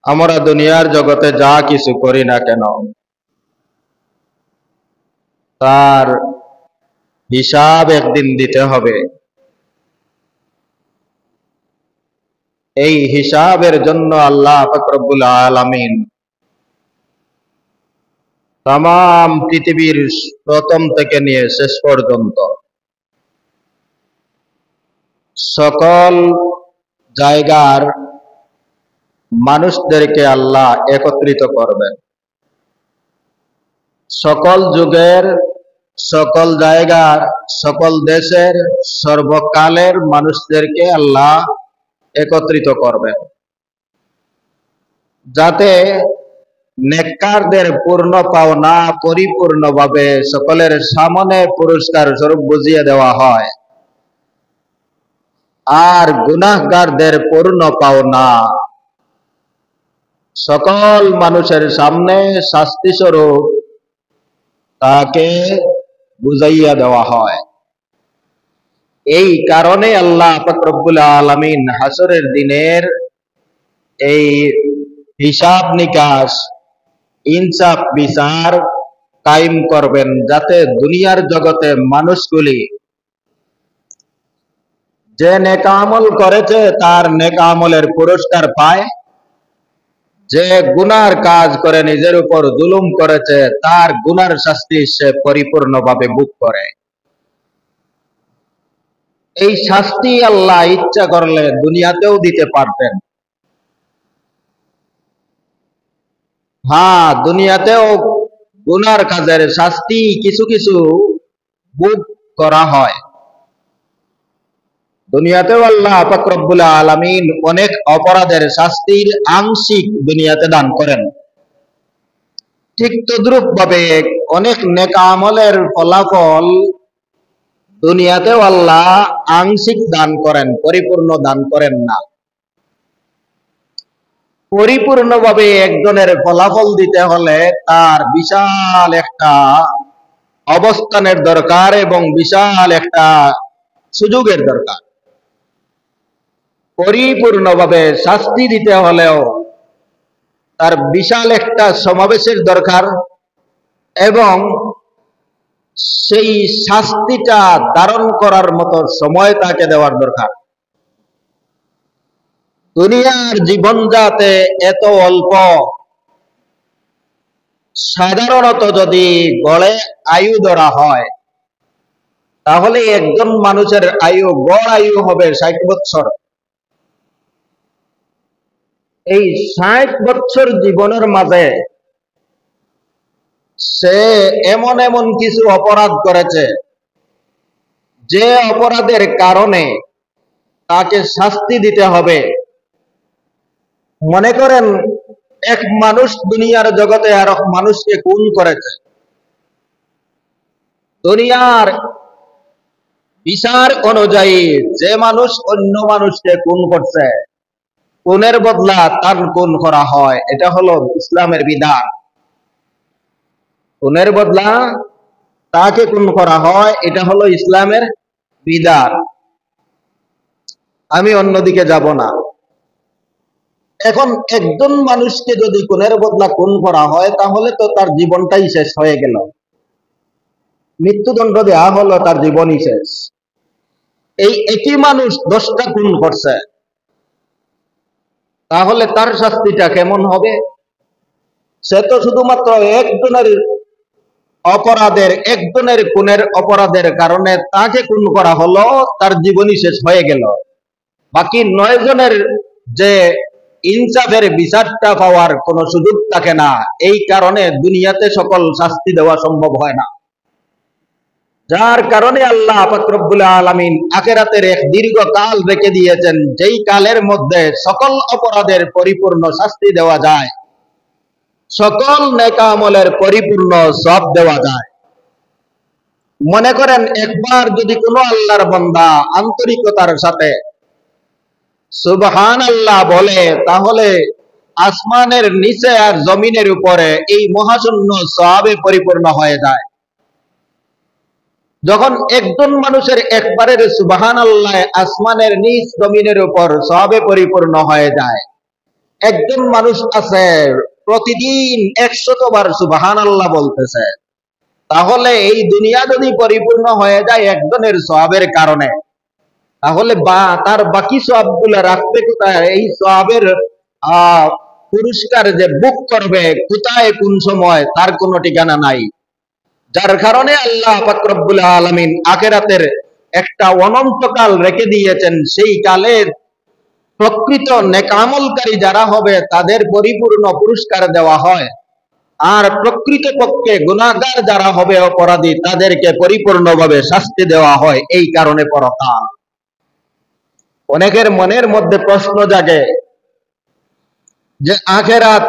আমরা দুনিয়ার জগতে যা কিছু করি না কেন তার হিসাব একদিন দিতে হবে। এই হিসাবের জন্য আল্লাহ পাক রব্বুল আলামিন তাম পৃথিবীর প্রথম থেকে নিয়ে শেষ পর্যন্ত সকল জায়গার মানুষদেরকে আল্লাহ একত্রিত করবেন। সকল যুগের, সকল জায়গার, সকল দেশের, সর্বকালের মানুষদেরকে আল্লাহ একত্রিত করবেন, যাতে নেককারদের পূর্ণ পাওনা পরিপূর্ণভাবে সকলের সামনে পুরস্কার স্বরূপ বুঝিয়ে দেওয়া হয়, আর গুনাহগারদের পূর্ণ পাওনা সকল মানুষের সামনে শাস্তি স্বরূপ তাকে বুঝাইয়া দেওয়া হয়। এই কারণে আল্লাহ পাক রব্বুল আলামিন হাসরের দিনের এই হিসাব নিকাশ, ইনসাফ বিচার কায়েম করবেন, যাতে দুনিয়ার জগতে মানুষগুলি যে নেক আমল করেছে তার নেক আমলের পুরস্কার পায়, যে গুনার কাজ করে নিজের উপর জুলুম করেছে তার গুনার শাস্তি সে পরিপূর্ণভাবে ভোগ করে। এই শাস্তি আল্লাহ ইচ্ছা করলে দুনিয়াতেও দিতে পারতেন। হ্যাঁ, দুনিয়াতেও গুনার কাজের শাস্তি কিছু কিছু ভোগ করা হয়। দুনিয়াতেও আল্লাহ পাক রব্বুল আলামিন অনেক অপরাধের শাস্তির আংশিক দুনিয়াতে দান করেন। ঠিক তদ্রূপ ভাবে অনেক নেক আমলের ফলাফল দুনিয়াতেও আল্লাহ আংশিক দান করেন, পরিপূর্ণ দান করেন না। পরিপূর্ণভাবে একজনের ফলাফল দিতে হলে তার বিশাল একটা অবস্থানের দরকার এবং বিশাল একটা সুযোগের দরকার। পরিপূর্ণভাবে শাস্তি দিতে হলেও তার বিশাল একটা সমাবেশের দরকার এবং সেই শাস্তিটা ধারণ করার মতো সময় তাকে দেওয়ার দরকার। দুনিয়ার জীবন যাতে এত অল্প, সাধারণত যদি গড়ে আয়ু ধরা হয় তাহলে একজন মানুষের আয়ু, গড় আয়ু হবে 60 বছর। এই 60 বছর জীবনের মাঝে সে এমন এমন কিছু অপরাধ করেছে যে অপরাধের কারণে তাকে শাস্তি দিতে হবে। মনে করেন এক মানুষ দুনিয়ার জগতে আর এক মানুষকে খুন করেছে, দুনিয়ার বিচার অনুযায়ী যে মানুষ অন্য মানুষকে খুন করছে খুনের বদলা তার খুন করা হয়, এটা হলো ইসলামের বিধান। খুনের বদলা তাকে খুন করা হয়, এটা হলো ইসলামের বিধান। আমি অন্যদিকে যাব না। এখন একজন মানুষকে যদি খুনের বদলা খুন করা হয় তাহলে তো তার জীবনটাই শেষ হয়ে গেল, মৃত্যুদণ্ড দেওয়া হলো, তার জীবনই শেষ। এই একই মানুষ 10টা খুন করছে, তাহলে তার শাস্তিটা কেমন হবে? সে তো শুধুমাত্র একজনের অপরাধের, একজনের খুনের অপরাধের কারণে তাকে খুন করা হলো, তার জীবনই শেষ হয়ে গেল। বাকি 9 জনের যে ইনসাফের বিচারটা পাওয়ার কোনো সুযোগ থাকে না। এই কারণে দুনিয়াতে সকল শাস্তি দেওয়া সম্ভব হয় না, যার কারণে আল্লাহ পাক রব্বুল আলামিন আখিরাতের এক দীর্ঘ কাল রেখে দিয়েছেন, যেই কালের মধ্যে সকল অপরাধের পরিপূর্ণ শাস্তি দেওয়া যায়, সকল নেক আমলের পরিপূর্ণ সওয়াব দেওয়া যায়। মনে করেন একবার যদি কোনো আল্লাহর বান্দা আন্তরিকতার সাথে সুবহানাল্লাহ বলে, তাহলে আসমানের নিচে আর জমিনের উপরে এই মহাশূন্য সওয়াবে পরিপূর্ণ হয়ে যায়। যখন একজন মানুষের একবারের সুবহানাল্লাহ আসমানের নিচ জমিনের উপর সওয়াবে পরিপূর্ণ হয়ে যায়, একজন মানুষ আছে প্রতিদিন 100 বার সুবহানাল্লাহ বলতেছে, তাহলে এই দুনিয়া যদি পরিপূর্ণ হয়ে যায় একজনের সওয়াবের কারণে, তাহলে তার বাকি সওয়াবগুলো রাখবে কোথায়? এই সওয়াবের আহ পুরস্কার যে বুক করবে কোথায়, কোন সময়, তার কোনো ঠিকানা নাই। যার কারণে আল্লাহ পাক রব্বুল আলামিন আখিরাতের একটা অনন্তকাল রেখে দিয়েছেন। সেই কালের প্রকৃত নেকামলকারী যারা হবে তাদের পরিপূর্ণ পুরস্কার দেওয়া হয়, আর প্রকৃত পক্ষে গুনাহগার যারা হবে অপরাধী তাদেরকে পরিপূর্ণভাবে শাস্তি দেওয়া হয়। এই কারণে পরকাল। অনেকের মনের মধ্যে প্রশ্ন জাগে যে আখিরাত